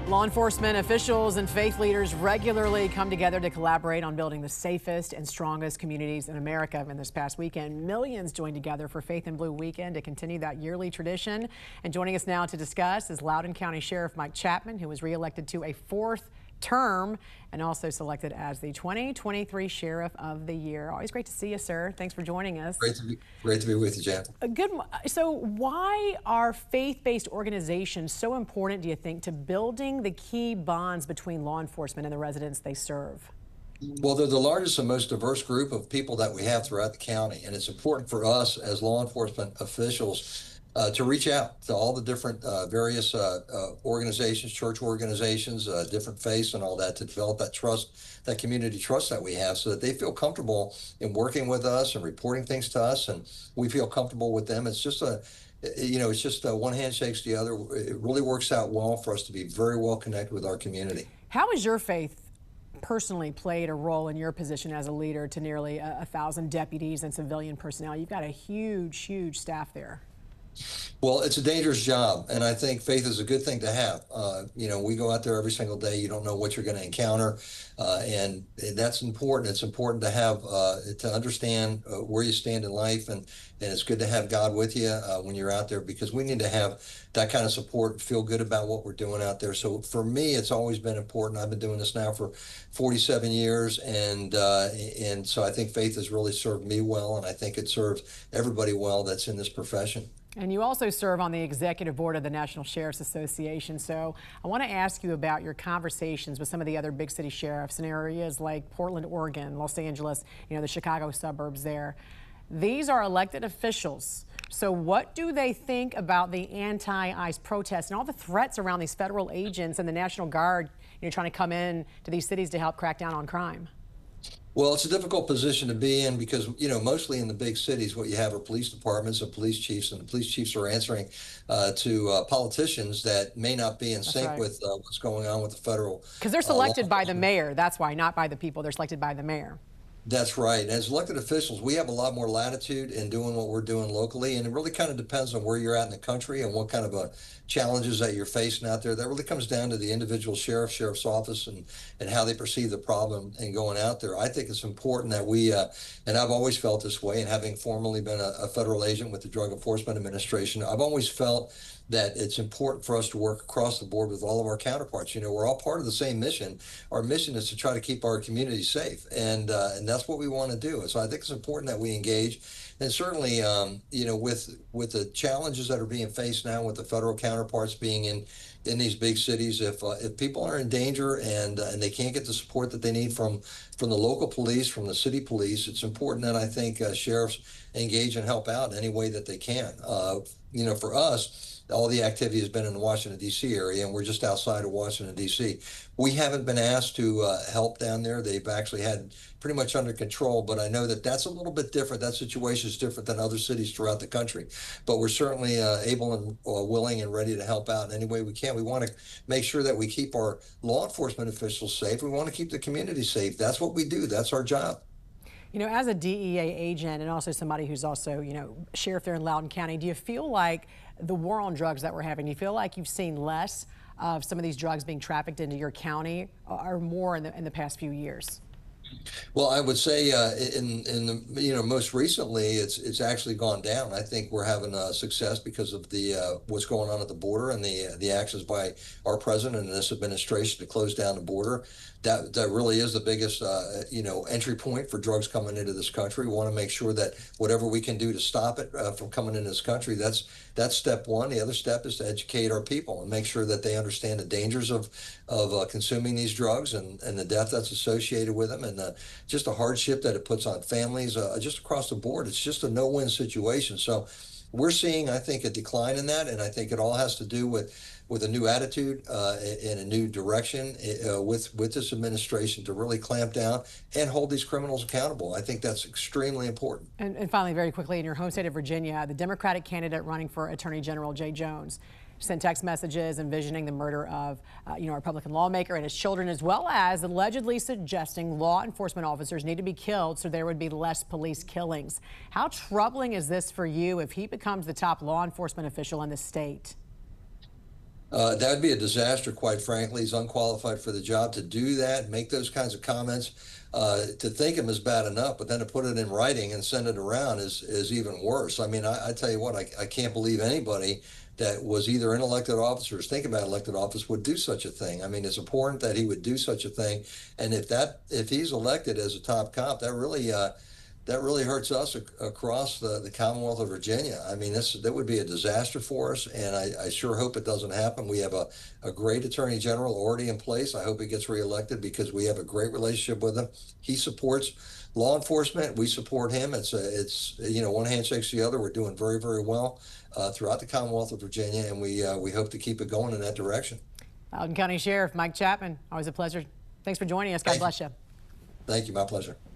Law enforcement officials and faith leaders regularly come together to collaborate on building the safest and strongest communities in America. And this past weekend, millions joined together for Faith in Blue Weekend to continue that yearly tradition. And joining us now to discuss is Loudoun County Sheriff Mike Chapman, who was reelected to a fourth term and also selected as the 2023 Sheriff of the Year. Always great to see you, sir. Thanks for joining us. Great to be with you, Jeff. So why are faith-based organizations so important, do you think, to building the key bonds between law enforcement and the residents they serve? Well, they're the largest and most diverse group of people that we have throughout the county, and it's important for us as law enforcement officials to reach out to all the different various organizations, church organizations, different faiths and all that, to develop that trust, that community trust that we have, so that they feel comfortable in working with us and reporting things to us, and we feel comfortable with them. It's just it's just one hand shakes the other. It really works out well for us to be very well connected with our community. How has your faith personally played a role in your position as a leader to nearly 1,000 deputies and civilian personnel? You've got a huge staff there. Well, it's a dangerous job, and I think faith is a good thing to have. We go out there every single day. You don't know what you're going to encounter, and that's important. It's important to have to understand where you stand in life, and it's good to have God with you when you're out there, because we need to have that kind of support and feel good about what we're doing out there. So for me, it's always been important. I've been doing this now for 47 years, and so I think faith has really served me well, and I think it serves everybody well that's in this profession. And you also serve on the executive board of the National Sheriff's Association. So I want to ask you about your conversations with some of the other big city sheriffs in areas like Portland, Oregon, Los Angeles, the Chicago suburbs there. These are elected officials. So what do they think about the anti-ICE protests and all the threats around these federal agents and the National Guard, trying to come in to these cities to help crack down on crime? Well, it's a difficult position to be in because, mostly in the big cities, what you have are police departments and police chiefs, and the police chiefs are answering to politicians that may not be in sync with what's going on with the federal. Because they're selected by the mayor. That's why, not by the people. They're selected by the mayor. That's right. As elected officials, we have a lot more latitude in doing what we're doing locally, and it really kind of depends on where you're at in the country and what kind of challenges that you're facing out there. That really comes down to the individual sheriff's office and how they perceive the problem and going out there. I think it's important that we, and I've always felt this way, and having formerly been a federal agent with the Drug Enforcement Administration, I've always felt that it's important for us to work across the board with all of our counterparts. We're all part of the same mission. Our mission is to try to keep our community safe, and that's what we want to do. So I think it's important that we engage. And certainly, with the challenges that are being faced now with the federal counterparts being in these big cities, if people are in danger and they can't get the support that they need from the local police, from the city police, it's important that I think sheriffs engage and help out in any way that they can. For us, all the activity has been in the Washington, D.C. area, and we're just outside of Washington, D.C. We haven't been asked to help down there. They've actually had pretty much under control, but I know that that's a little bit different. That situation is different than other cities throughout the country. But we're certainly able and willing and ready to help out in any way we can. We want to make sure that we keep our law enforcement officials safe. We want to keep the community safe. That's what we do. That's our job. As a DEA agent and also somebody who's also, sheriff there in Loudoun County, do you feel like the war on drugs that we're having, do you feel like you've seen less of some of these drugs being trafficked into your county or more in the past few years? Well, I would say in the most recently, it's actually gone down. I think we're having success because of the what's going on at the border and the actions by our president and this administration to close down the border. That really is the biggest entry point for drugs coming into this country. We want to make sure that whatever we can do to stop it from coming into this country, that's step one. The other step is to educate our people and make sure that they understand the dangers of consuming these drugs and the death that's associated with them, and just the hardship that it puts on families just across the board. It's just a no-win situation. So we're seeing, I think, a decline in that, and I think it all has to do with a new attitude and a new direction with this administration to really clamp down and hold these criminals accountable. I think that's extremely important. And finally, very quickly, in your home state of Virginia, the Democratic candidate running for Attorney General Jay Jones sent text messages envisioning the murder of a Republican lawmaker and his children, as well as allegedly suggesting law enforcement officers need to be killed so there would be less police killings. How troubling is this for you if he becomes the top law enforcement official in the state? That would be a disaster, quite frankly. He's unqualified for the job to do that, make those kinds of comments. To think him is bad enough, but then to put it in writing and send it around is even worse. I mean, I tell you what, I can't believe anybody that was either in elected office or is thinking about elected office would do such a thing. I mean, it's important that he would do such a thing. And if he's elected as a top cop, that really hurts us across the Commonwealth of Virginia. I mean, that would be a disaster for us, and I sure hope it doesn't happen. We have a great Attorney General already in place. I hope he gets reelected because we have a great relationship with him. He supports law enforcement. We support him. It's one hand shakes the other. We're doing very, very well throughout the Commonwealth of Virginia, and we hope to keep it going in that direction. Loudoun County Sheriff Mike Chapman, always a pleasure. Thanks for joining us. God bless you. Thank you. My pleasure.